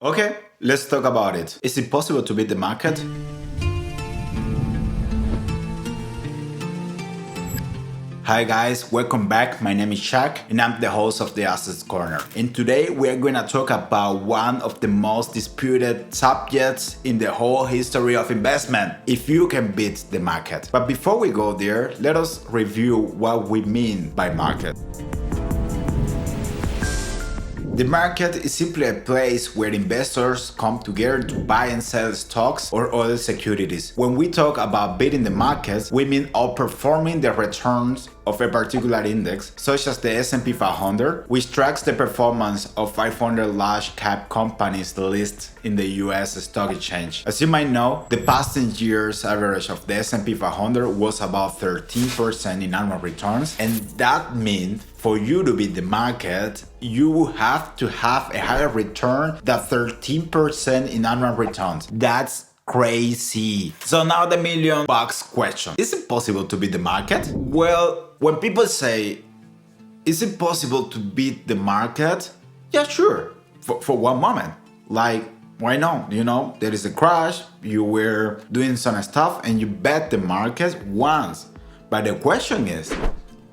Okay, let's talk about it. Is it possible to beat the market? Hi guys, welcome back. My name is Chuck and I'm the host of the Assets Corner. And today we are going to talk about one of the most disputed subjects in the whole history of investment: if you can beat the market. But before we go there, let us review what we mean by market. The market is simply a place where investors come together to buy and sell stocks or other securities. When we talk about beating the market, we mean outperforming the returns of a particular index, such as the S&P 500, which tracks the performance of 500 large cap companies listed in the US stock exchange. As you might know, the past 10 years average of the S&P 500 was about 13% in annual returns, and that means for you to beat the market, you have to have a higher return than 13% in annual returns. That's crazy. So now the million bucks question. Is it possible to beat the market? Well, when people say, is it possible to beat the market? Yeah, sure. For one moment. Like, why not? You know, there is a crash, you were doing some stuff and you bet the market once. But the question is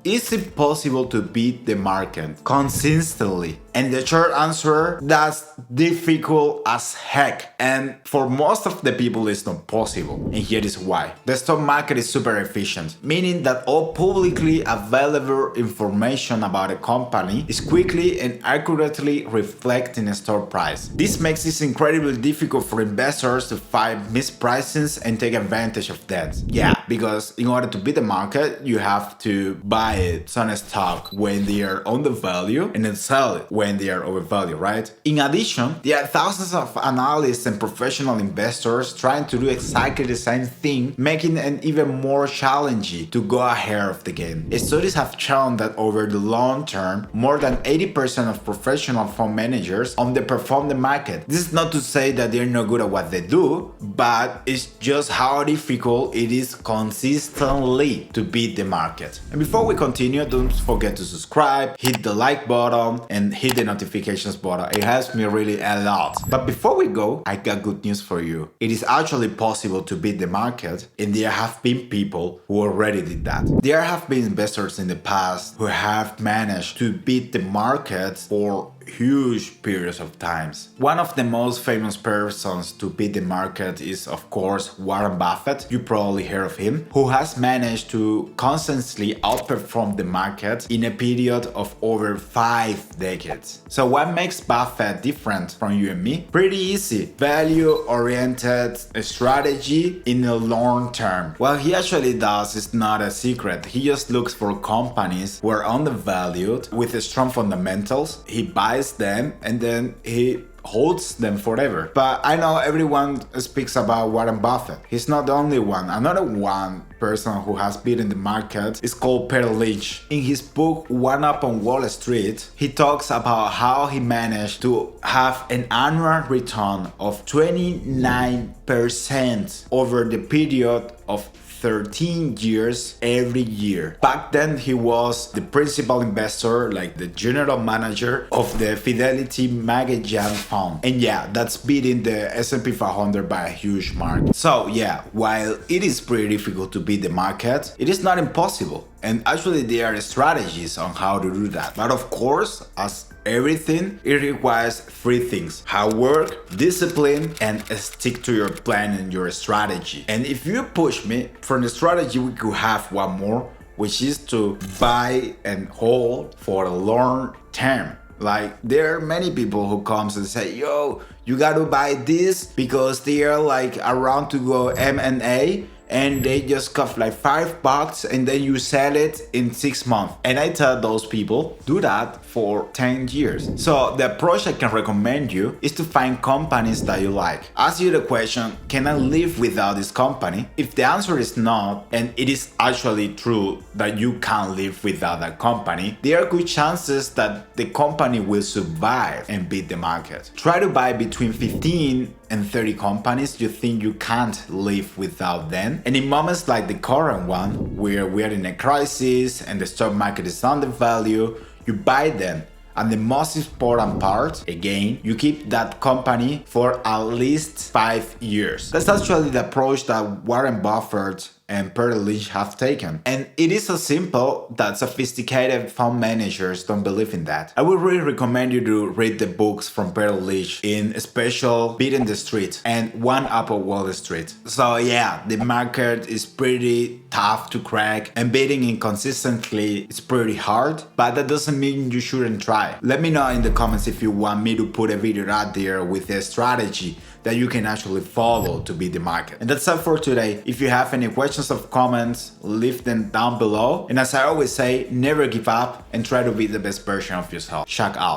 it possible to beat the market consistently? And the short answer, that's difficult as heck. And for most of the people, it's not possible. And here is why. The stock market is super efficient, meaning that all publicly available information about a company is quickly and accurately reflected in a stock price. This makes it incredibly difficult for investors to find mispricings and take advantage of that. Yeah, because in order to beat the market, you have to buy some stock when they are on the value and then sell it when they are overvalued, right? In addition, there are thousands of analysts and professional investors trying to do exactly the same thing, making it even more challenging to go ahead of the game. Studies have shown that over the long term, more than 80% of professional fund managers underperform the market. This is not to say that they're not good at what they do, but it's just how difficult it is consistently to beat the market. And before we continue, don't forget to subscribe, hit the like button, and hit the notifications button. It helps me really a lot. But before we go, I got good news for you. It is actually possible to beat the market, and there have been people who already did that. There have been investors in the past who have managed to beat the market for huge periods of times. One of the most famous persons to beat the market is, of course, Warren Buffett. You probably heard of him, who has managed to constantly outperform the market in a period of over 5 decades. So what makes Buffett different from you and me? Pretty easy. Value-oriented strategy in the long term. What he actually does is not a secret. He just looks for companies who are undervalued with strong fundamentals. He buys them and then he holds them forever. But I know everyone speaks about Warren Buffett. He's not the only one. Another one person who has beaten the market is called Lynch. In his book One Up on Wall Street, he talks about how he managed to have an annual return of 29% over the period of 13 years every year. Back then, he was the principal investor, like the general manager of the Fidelity Magellan Fund. And yeah, that's beating the S&P 500 by a huge mark. So yeah, while it is pretty difficult to beat the market, it is not impossible. And actually, there are strategies on how to do that. But of course, as everything, it requires 3 things: hard work, discipline, and stick to your plan and your strategy. And if you push me, from the strategy we could have one more, which is to buy and hold for a long term. Like, there are many people who comes and say, yo, you gotta buy this because they are like around to go M&A, and they just cost like $5 and then you sell it in 6 months. And I tell those people, do that for 10 years. So the approach I can recommend you is to find companies that you like. Ask you the question, can I live without this company? If the answer is no, and it is actually true that you can't live without that company, there are good chances that the company will survive and beat the market. Try to buy between 15 and 30 companies you think you can't live without them. And in moments like the current one, where we're in a crisis and the stock market is undervalued, you buy them And the most important part, again, you keep that company for at least 5 years. That's actually the approach that Warren Buffett and Lynch have taken. And it is so simple that sophisticated fund managers don't believe in that. I would really recommend you to read the books from Lynch, in special Beating the Street and One Up on Wall Street. So yeah, the market is pretty tough to crack and beating it consistently is pretty hard, but that doesn't mean you shouldn't try. Let me know in the comments if you want me to put a video out there with a strategy that you can actually follow to beat the market. And that's all for today. If you have any questions or comments, leave them down below. And as I always say, never give up and try to be the best version of yourself. Chuck out.